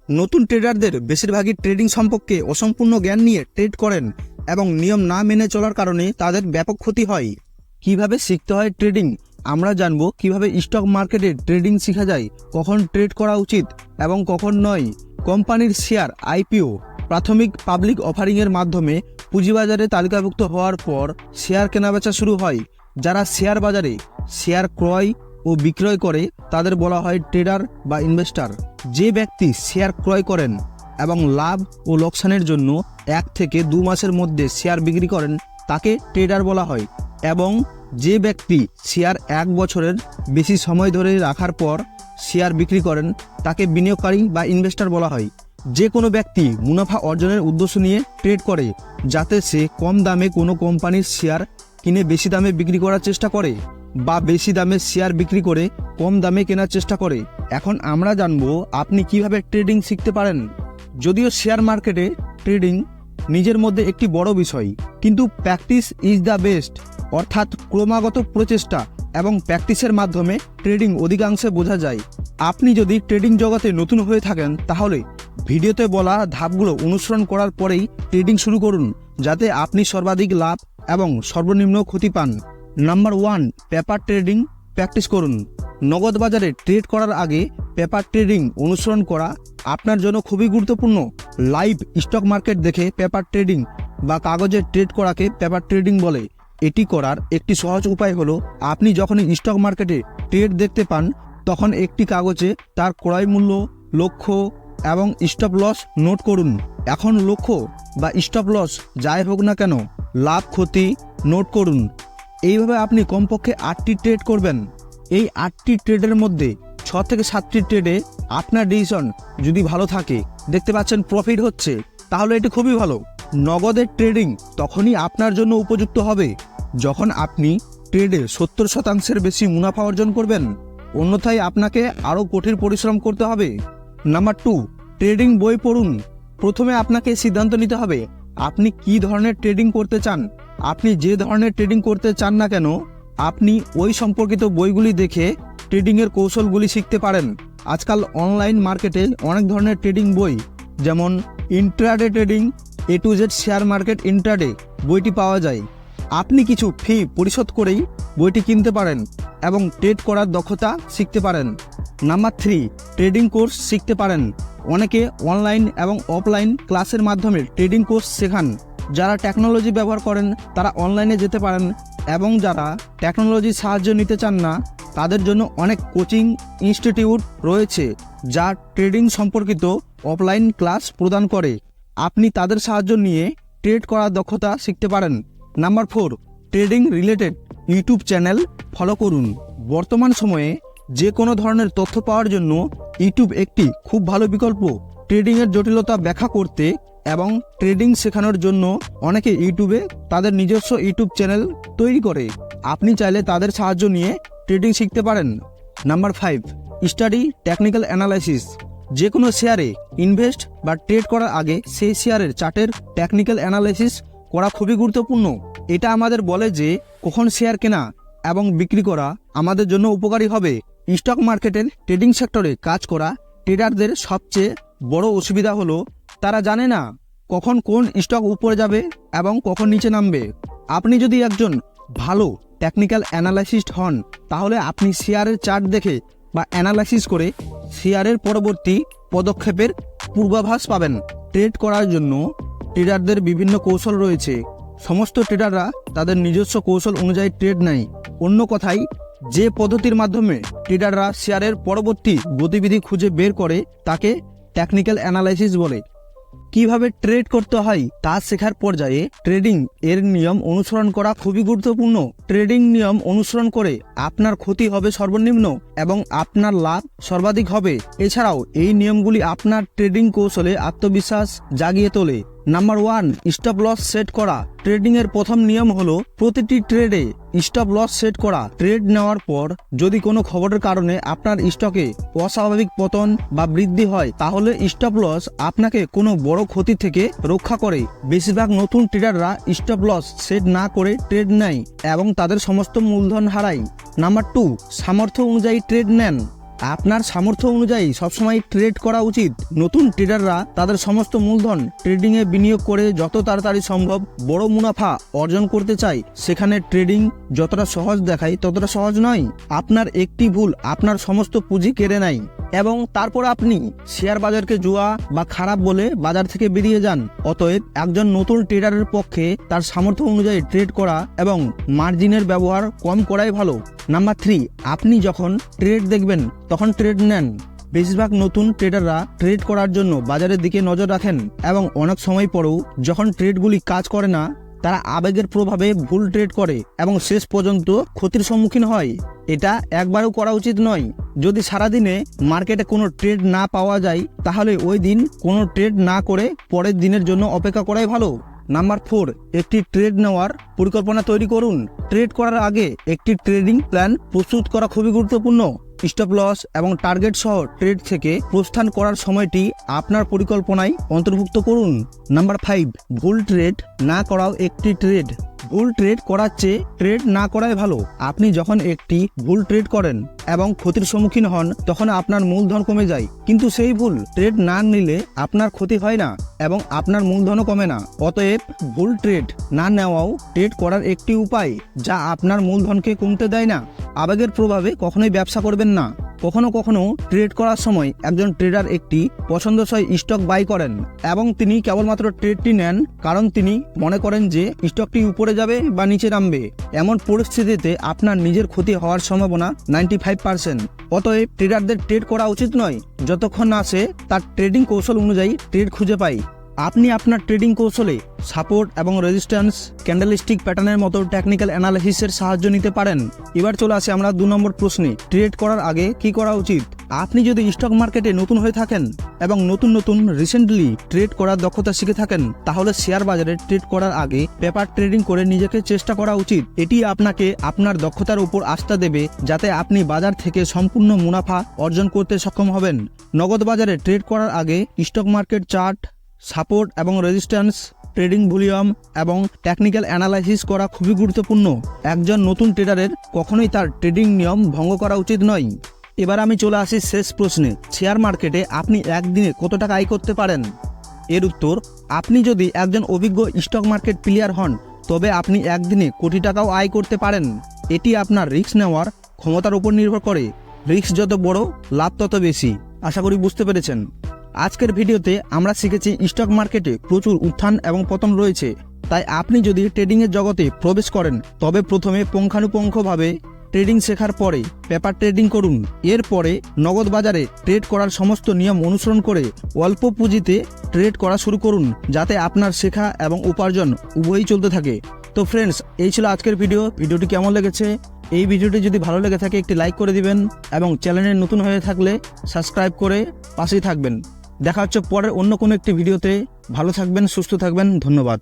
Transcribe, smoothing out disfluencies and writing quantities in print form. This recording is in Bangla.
নতুন ট্রেডারদের বেশিরভাগই ট্রেডিং সম্পর্কে অসম্পূর্ণ জ্ঞান নিয়ে ট্রেড করেন এবং নিয়ম না মেনে চলার কারণে তাদের ব্যাপক ক্ষতি হয়। কিভাবে শিখতে হয় ট্রেডিং আমরা জানব, কিভাবে স্টক মার্কেটে ট্রেডিং শেখা যায়, কখন ট্রেড করা উচিত এবং কখন নয়, কোম্পানির শেয়ার আইপিও প্রাথমিক পাবলিক অফারিংয়ের মাধ্যমে পুঁজিবাজারে তালিকাভুক্ত হওয়ার পর শেয়ার কেনাবেচা শুরু হয়। যারা শেয়ার বাজারে শেয়ার ক্রয় ও বিক্রয় করে তাদের বলা হয় ট্রেডার বা ইনভেস্টর। যে ব্যক্তি শেয়ার ক্রয় করেন এবং লাভ ও লোকসানের জন্য 1 থেকে 2 মাসের মধ্যে শেয়ার বিক্রি করেন তাকে ট্রেডার বলা হয়, এবং যে ব্যক্তি শেয়ার 1 বছরের বেশি সময় ধরে রাখার পর শেয়ার বিক্রি করেন তাকে বিনিয়োগকারী বা ইনভেস্টর বলা হয়। যে কোনো ব্যক্তি মুনাফা অর্জনের উদ্দেশ্য নিয়ে ট্রেড করে, যাতে সে কম দামে কোনো কোম্পানির শেয়ার কিনে বেশি দামে বিক্রি করার চেষ্টা করে বা বেশি দামে শেয়ার বিক্রি করে কম দামে কেনার চেষ্টা করে। এখন আমরা জানবো আপনি কিভাবে ট্রেডিং শিখতে পারেন। যদিও শেয়ার মার্কেটে ট্রেডিং নিজের মধ্যে একটি বড় বিষয়, কিন্তু প্র্যাকটিস ইজ দ্য বেস্ট, অর্থাৎ ক্রমাগত প্রচেষ্টা এবং প্র্যাকটিসের মাধ্যমে ট্রেডিং অধিকাংশে বোঝা যায়। আপনি যদি ট্রেডিং জগতে নতুন হয়ে থাকেন তাহলে ভিডিওতে বলা ধাপগুলো অনুসরণ করার পরেই ট্রেডিং শুরু করুন, যাতে আপনি সর্বাধিক লাভ এবং সর্বনিম্ন ক্ষতি পান। নাম্বার 1, পেপার ট্রেডিং প্র্যাকটিস করুন। নগদ বাজারে ট্রেড করার আগে পেপার ট্রেডিং অনুসরণ করা আপনার জন্য খুবই গুরুত্বপূর্ণ। লাইভ স্টক মার্কেট দেখে পেপার ট্রেডিং বা কাগজে ট্রেড করাকে পেপার ট্রেডিং বলে। এটি করার একটি সহজ উপায় হলো, আপনি যখনই স্টক মার্কেটে ট্রেড দেখতে পান তখন একটি কাগজে তার ক্রয় মূল্য, লক্ষ্য এবং স্টপ লস নোট করুন। এখন লক্ষ্য বা স্টপ লস যাই হোক না কেন, লাভ ক্ষতি নোট করুন। এইভাবে আপনি কমপক্ষে 8টি ট্রেড করবেন। এই 8টি ট্রেডের মধ্যে 6 থেকে 7টি ট্রেডে আপনার ডিসিশন যদি ভালো থাকে, দেখতে পাচ্ছেন প্রফিট হচ্ছে, তাহলে এটি খুবই ভালো। নগদের ট্রেডিং তখনই আপনার জন্য উপযুক্ত হবে যখন আপনি ট্রেডে 70% বেশি মুনাফা অর্জন করবেন, অন্যথায় আপনাকে আরও কঠিন পরিশ্রম করতে হবে। নাম্বার 2, ট্রেডিং বই পড়ুন। প্রথমে আপনাকে সিদ্ধান্ত নিতে হবে আপনি কি ধরনের ট্রেডিং করতে চান। আপনি যে ধরনের ট্রেডিং করতে চান না কেন, আপনি ওই সম্পর্কিত বইগুলি দেখে ট্রেডিংয়ের কৌশলগুলি শিখতে পারেন। আজকাল অনলাইন মার্কেটে অনেক ধরনের ট্রেডিং বই, যেমন intraday trading, A to Z share market intraday বইটি পাওয়া যায়। আপনি কিছু ফি পরিশোধ করেই বইটি কিনতে পারেন এবং ট্রেড করার দক্ষতা শিখতে পারেন। নাম্বার 3, ট্রেডিং কোর্স শিখতে পারেন। অনেকে অনলাইন এবং অফলাইন ক্লাসের মাধ্যমে ট্রেডিং কোর্স শেখান। যারা টেকনোলজি ব্যবহার করেন তারা অনলাইনে যেতে পারেন, এবং যারা টেকনোলজির সাহায্য নিতে চান না তাদের জন্য অনেক কোচিং ইনস্টিটিউট রয়েছে যা ট্রেডিং সম্পর্কিত অফলাইন ক্লাস প্রদান করে। আপনি তাদের সাহায্য নিয়ে ট্রেড করার দক্ষতা শিখতে পারেন। Number 4, trading related YouTube channel follow করুন। বর্তমান সময়ে যে কোনো ধরনের তথ্য পাওয়ার জন্য ইউটিউব একটি খুব ভালো বিকল্প। ট্রেডিংয়ের জটিলতা ব্যাখ্যা করতে এবং ট্রেডিং শেখানোর জন্য অনেকে ইউটিউবে তাদের নিজস্ব ইউটিউব চ্যানেল তৈরি করে। আপনি চাইলে তাদের সাহায্য নিয়ে ট্রেডিং শিখতে পারেন। Number 5, study technical analysis. যে কোনো শেয়ারে ইনভেস্ট বা ট্রেড করার আগে সেই শেয়ারের চার্টের টেকনিক্যাল অ্যানালাইসিস করা খুবই গুরুত্বপূর্ণ। এটা আমাদের বলে যে কখন শেয়ার কেনা এবং বিক্রি করা আমাদের জন্য উপকারী হবে। স্টক মার্কেটের ট্রেডিং সেক্টরে কাজ করা ট্রেডারদের সবচেয়ে বড় অসুবিধা হলো তারা জানে না কখন কোন স্টক উপরে যাবে এবং কখন নিচে নামবে। আপনি যদি একজন ভালো টেকনিক্যাল অ্যানালাইসিস্ট হন তাহলে আপনি শেয়ারের চার্ট দেখে বা অ্যানালাইসিস করে শেয়ারের পরবর্তী পদক্ষেপের পূর্বাভাস পাবেন। ট্রেড করার জন্য ট্রেডারদের বিভিন্ন কৌশল রয়েছে। সমস্ত ট্রেডাররা তাদের নিজস্ব কৌশল অনুযায়ী ট্রেড নেয়। অন্য কথায়, যে পদ্ধতির মাধ্যমে ট্রেডাররা শেয়ারের পরবর্তী গতিবিধি খুঁজে বের করে তাকে টেকনিক্যাল অ্যানালাইসিস বলে। কিভাবে ট্রেড করতে হয় তা শেখার পর্যায়ে ট্রেডিং এর নিয়ম অনুসরণ করা খুবই গুরুত্বপূর্ণ। ট্রেডিং নিয়ম অনুসরণ করে আপনার ক্ষতি হবে সর্বনিম্ন এবং আপনার লাভ সর্বাধিক হবে। এছাড়াও এই নিয়মগুলি আপনার ট্রেডিং কৌশলে আত্মবিশ্বাস জাগিয়ে তোলে। নাম্বার 1, স্টপ লস সেট করা। ট্রেডিং এর প্রথম নিয়ম হলো প্রতিটি ট্রেডে স্টপ লস সেট করা। ট্রেড নেওয়ার পর যদি কোনো খবরের কারণে আপনার স্টকে অস্বাভাবিক পতন বা বৃদ্ধি হয় তাহলে স্টপ লস আপনাকে কোনো বড় ক্ষতি থেকে রক্ষা করে। বেশিরভাগ নতুন ট্রেডাররা স্টপ লস সেট না করে ট্রেড নেয় এবং তাদের সমস্ত মূলধন হারায়। নাম্বার 2, সামর্থ্য অনুযায়ী ট্রেড নেন। আপনার সামর্থ্য অনুযায়ী সবসময় ট্রেড করা উচিত। নতুন ট্রেডাররা তাদের সমস্ত মূলধন ট্রেডিংয়ে বিনিয়োগ করে যত তাড়াতাড়ি সম্ভব বড় মুনাফা অর্জন করতে চায়। সেখানে ট্রেডিং যতটা সহজ দেখায় ততটা সহজ নয়। আপনার একটি ভুল আপনার সমস্ত পুঁজি কেড়ে নেয় এবং তারপর আপনি শেয়ার বাজারকে জুয়া বা খারাপ বলে বাজার থেকে বেরিয়ে যান। অতএব একজন নতুন ট্রেডারের পক্ষে তার সামর্থ্য অনুযায়ী ট্রেড করা এবং মার্জিনের ব্যবহার কম করাই ভালো। নাম্বার 3, আপনি যখন ট্রেড দেখবেন তখন ট্রেড নেন। বেশিরভাগ নতুন ট্রেডাররা ট্রেড করার জন্য বাজারের দিকে নজর রাখেন এবং অনেক সময় পরেও যখন ট্রেডগুলি কাজ করে না তারা আবেগের প্রভাবে ভুল ট্রেড করে এবং শেষ পর্যন্ত ক্ষতির সম্মুখীন হয়। এটা একবারও করা উচিত নয়। যদি সারাদিনে মার্কেটে কোনো ট্রেড না পাওয়া যায় তাহলে ওই দিন কোনো ট্রেড না করে পরের দিনের জন্য অপেক্ষা করাই ভালো। নাম্বার 4, একটি ট্রেড নেওয়ার পরিকল্পনা তৈরি করুন। ট্রেড করার আগে একটি ট্রেডিং প্ল্যান প্রস্তুত করা খুবই গুরুত্বপূর্ণ। স্টপ লস এবং টার্গেট সহ ট্রেড থেকে প্রস্থান করার সময়টি আপনার পরিকল্পনায় অন্তর্ভুক্ত করুন। নাম্বার 5, ভুল ট্রেড না করাও একটি ট্রেড। ভুল ট্রেড করার চেয়ে ট্রেড না করাই ভালো। আপনি যখন একটি ভুল ট্রেড করেন এবং ক্ষতির সম্মুখীন হন তখন আপনার মূলধন কমে যায়, কিন্তু সেই ভুল ট্রেড না নিলে আপনার ক্ষতি হয় না এবং আপনার মূলধনও কমে না। অতএব ভুল ট্রেড না নেওয়াও ট্রেড করার একটি উপায় যা আপনার মূলধনকে কমতে দেয় না। আবেগের প্রভাবে কখনোই ব্যবসা করবেন না। কখনো কখনো ট্রেড করার সময় একজন ট্রেডার একটি পছন্দসই স্টক বাই করেন এবং তিনি কেবলমাত্র ট্রেডটি নেন কারণ তিনি মনে করেন যে স্টকটি উপরে যাবে বা নিচে নামবে। এমন পরিস্থিতিতে আপনার নিজের ক্ষতি হওয়ার সম্ভাবনা 95%। অতএব ট্রেডারদের ট্রেড করা উচিত নয় যতক্ষণ না সে তার ট্রেডিং কৌশল অনুযায়ী ট্রেড খুঁজে পায়। আপনি আপনার ট্রেডিং কৌশলে সাপোর্ট এবং রেজিস্ট্যান্স, ক্যান্ডেলস্টিক প্যাটার্নের মতো টেকনিক্যাল অ্যানালাইসিসের সাহায্য নিতে পারেন। এবার চলে আসি আমরা 2 নম্বর প্রশ্নে, ট্রেড করার আগে কি করা উচিত। আপনি যদি স্টক মার্কেটে নতুন হয়ে থাকেন এবং নতুন রিসেন্টলি ট্রেড করার দক্ষতা শিখে থাকেন তাহলে শেয়ার বাজারে ট্রেড করার আগে পেপার ট্রেডিং করে নিজেকে চেষ্টা করা উচিত। এটি আপনাকে আপনার দক্ষতার উপর আস্থা দেবে যাতে আপনি বাজার থেকে সম্পূর্ণ মুনাফা অর্জন করতে সক্ষম হবেন। নগদ বাজারে ট্রেড করার আগে স্টক মার্কেট চার্ট, সাপোর্ট এবং রেজিস্ট্যান্স, ট্রেডিং ভলিউম এবং টেকনিক্যাল অ্যানালাইসিস করা খুবই গুরুত্বপূর্ণ। একজন নতুন ট্রেডারের কখনোই তার ট্রেডিং নিয়ম ভঙ্গ করা উচিত নয়। এবার আমি চলে আসি শেষ প্রশ্নে, শেয়ার মার্কেটে আপনি একদিনে কত টাকা আয় করতে পারেন। এর উত্তর, আপনি যদি একজন অভিজ্ঞ স্টক মার্কেট প্লেয়ার হন তবে আপনি একদিনে কোটি টাকাও আয় করতে পারেন। এটি আপনার রিস্ক নেওয়ার ক্ষমতার উপর নির্ভর করে। রিস্ক যত বড়, লাভ তত বেশি। আশা করি বুঝতে পেরেছেন। আজকের ভিডিওতে আমরা শিখেছি স্টক মার্কেটে প্রচুর উত্থান এবং পতন রয়েছে, তাই আপনি যদি ট্রেডিংয়ের জগতে প্রবেশ করেন তবে প্রথমে পুঙ্খানুপুঙ্খভাবে ট্রেডিং শেখার পরে পেপার ট্রেডিং করুন। এরপরে নগদ বাজারে ট্রেড করার সমস্ত নিয়ম অনুসরণ করে অল্প পুঁজিতে ট্রেড করা শুরু করুন যাতে আপনার শেখা এবং উপার্জন উভয়ই চলতে থাকে। তো ফ্রেন্ডস, এই ছিল আজকের ভিডিওটি কেমন লেগেছে? এই ভিডিওটি যদি ভালো লেগে থাকে একটি লাইক করে দিবেন এবং চ্যানেলে নতুন হয়ে থাকলে সাবস্ক্রাইব করে পাশেই থাকবেন। দেখা হচ্ছে পরের অন্য কোনো একটি ভিডিওতে। ভালো থাকবেন, সুস্থ থাকবেন। ধন্যবাদ।